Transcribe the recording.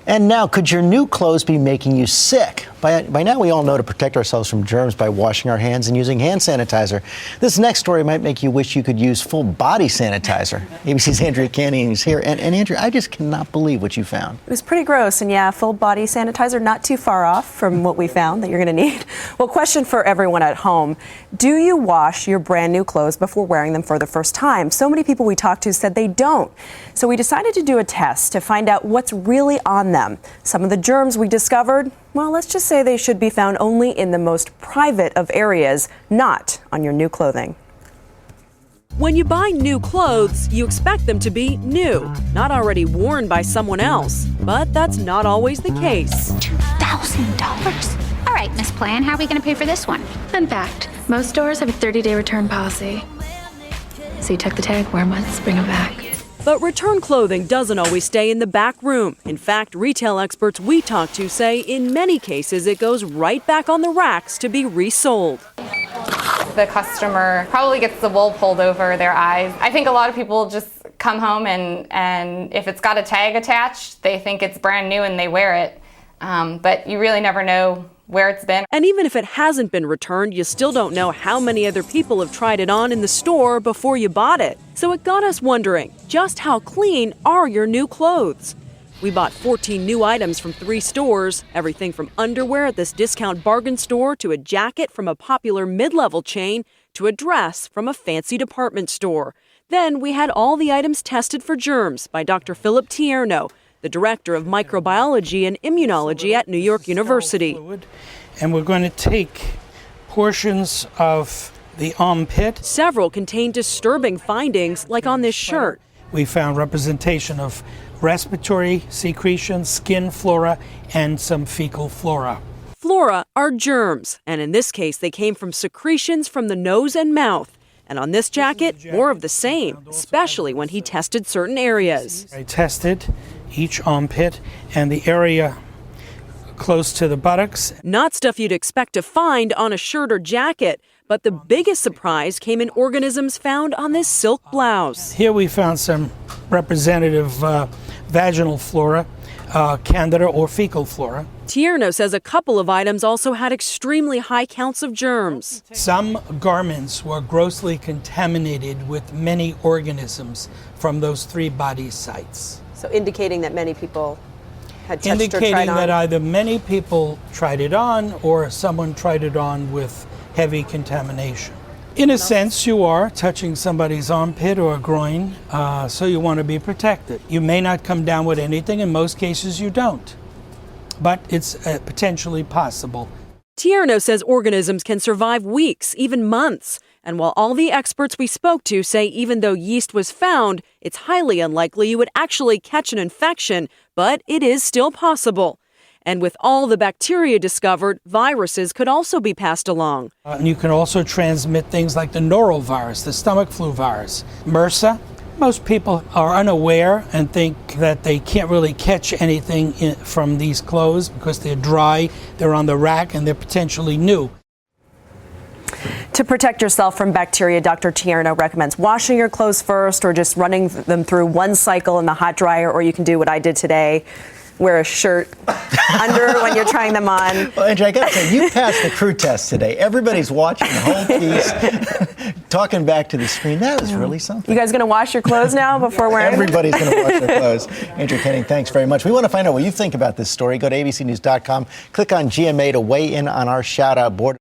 And now, could your new clothes be making you sick? By now, we all know to protect ourselves from germs by washing our hands and using hand sanitizer. This next story might make you wish you could use full body sanitizer. ABC's Andrea Canning is here. And Andrea, I just cannot believe what you found. It was pretty gross. And yeah, full body sanitizer, not too far off from what we found that you're going to need. Well, question for everyone at home. Do you wash your brand new clothes before wearing them for the first time? So many people we talked to said they don't. So we decided to do a test to find out what's really on them. Some of the germs we discovered, well, let's just say they should be found only in the most private of areas, not on your new clothing. When you buy new clothes, you expect them to be new, not already worn by someone else. But that's not always the case. $2,000? All right, Miss Plan, how are we going to pay for this one? Fun fact, most stores have a 30-day return policy. So you check the tag, wear 'em once, bring 'em back. But return clothing doesn't always stay in the back room. In fact, retail experts we talked to say in many cases it goes right back on the racks to be resold. The customer probably gets the wool pulled over their eyes. I think a lot of people just come home and if it's got a tag attached, they think it's brand new and they wear it. But you really never know where it's been. And even if it hasn't been returned, you still don't know how many other people have tried it on in the store before you bought it. So it got us wondering, just how clean are your new clothes? We bought 14 new items from 3 stores, everything from underwear at this discount bargain store to a jacket from a popular mid-level chain to a dress from a fancy department store. Then we had all the items tested for germs by Dr. Philip Tierno, the director of microbiology and immunology at New York University. And we're going to take portions of the armpit. Several contain disturbing findings, like on this shirt. We found representation of respiratory secretions, skin flora, and some fecal flora. Flora are germs, and in this case, they came from secretions from the nose and mouth. And on this jacket, more of the same, especially when he tested certain areas. I tested each armpit and the area close to the buttocks. Not stuff you'd expect to find on a shirt or jacket, but the biggest surprise came in organisms found on this silk blouse. Here we found some representative vaginal flora, candida or fecal flora. Tierno says a couple of items also had extremely high counts of germs. Some garments were grossly contaminated with many organisms from those 3 body sites. So indicating that many people had touched or Indicating tried on. that either many people tried it on or someone tried it on with heavy contamination. In a sense, you are touching somebody's armpit or groin, so you want to be protected. You may not come down with anything. In most cases, you don't. But it's potentially possible. Tierno says organisms can survive weeks, even months. And while all the experts we spoke to say even though yeast was found, it's highly unlikely you would actually catch an infection, but it is still possible. And with all the bacteria discovered, viruses could also be passed along. And you can also transmit things like the norovirus, the stomach flu virus, MRSA. Most people are unaware and think that they can't really catch anything from these clothes because they're dry, they're on the rack, and they're potentially new. To protect yourself from bacteria, Dr. Tierno recommends washing your clothes first or just running them through one cycle in the hot dryer, or you can do what I did today. Wear a shirt under when you're trying them on. Well, Andrea, I got to say, you passed the crew test today. Everybody's watching the whole piece, talking back to the screen. That was really something. You guys going to wash your clothes now before wearing them? Everybody's going to wash their clothes. Andrea Canning, thanks very much. We want to find out what you think about this story. Go to abcnews.com, click on GMA to weigh in on our shout-out board.